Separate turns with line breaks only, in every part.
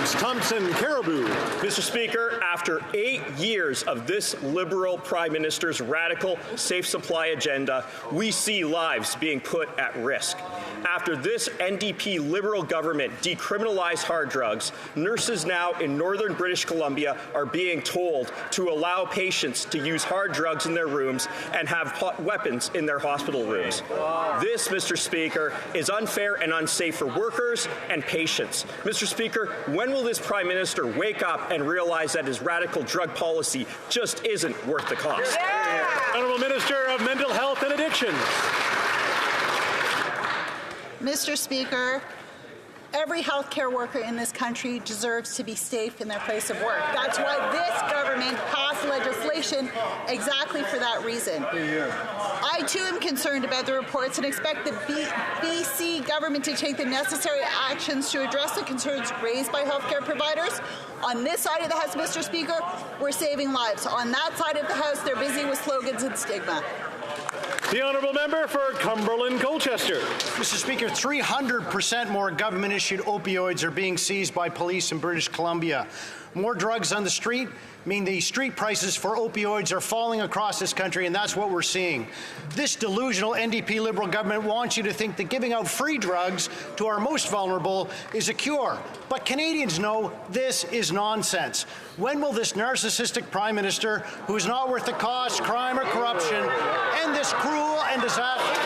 James Thompson Caribou.
Mr. Speaker, after 8 years of this Liberal Prime Minister's radical safe supply agenda, we see lives being put at risk. After this NDP-Liberal government decriminalized hard drugs, nurses now in northern British Columbia are being told to allow patients to use hard drugs in their rooms and have weapons in their hospital rooms. This, Mr. Speaker, is unfair and unsafe for workers and patients. Mr. Speaker, when will this Prime Minister wake up and realize that his radical drug policy just isn't worth the cost?
Honourable Minister of Mental Health and Addictions.
Mr. Speaker, every healthcare worker in this country deserves to be safe in their place of work. That's why this government passed legislation exactly for that reason. I too am concerned about the reports and expect the BC government to take the necessary actions to address the concerns raised by healthcare providers. On this side of the House, Mr. Speaker, we're saving lives. On that side of the House, they're busy with slogans and stigma.
The Honourable Member for Cumberland-Colchester.
Mr. Speaker, 300% more government-issued opioids are being seized by police in British Columbia. More drugs on the street mean the street prices for opioids are falling across this country, and that's what we're seeing. This delusional NDP-Liberal government wants you to think that giving out free drugs to our most vulnerable is a cure. But Canadians know this is nonsense. When will this narcissistic Prime Minister, who is not worth the cost, crime or corruption, end this cruel and disastrous...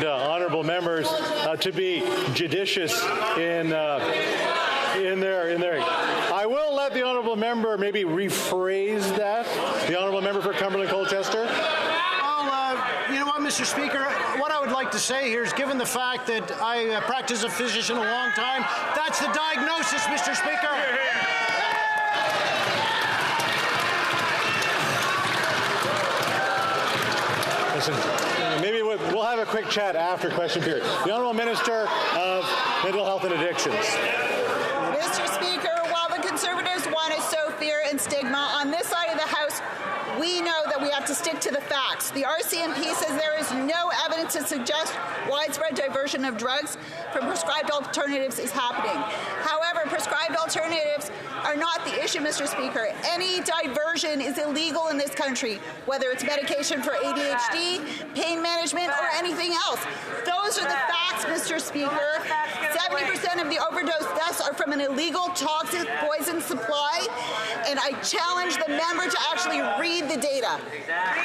Honourable members to be judicious in their. I will let the honourable member maybe rephrase that. The honourable member for Cumberland-Colchester.
You know what, Mr. Speaker? What I would like to say here is, given the fact that I practiced as a physician a long time, that's the diagnosis, Mr. Speaker.
Listen, maybe we'll have a quick chat after question period. The Honourable Minister of Mental Health and Addictions.
Mr. Speaker, while the Conservatives want to sow fear and stigma, on this side of the House, we know that we have to stick to the facts. The RCMP says there is no evidence to suggest widespread diversion of drugs from prescribed alternatives is happening. However, prescribed alternatives are not the issue, Mr. Speaker. Any diversion is illegal in this country, whether it's medication for ADHD, pain management, or anything else. Those are the facts, Mr. Speaker. 70% of the overdose deaths are from an illegal toxic poison supply, and I challenge the member to actually read the data.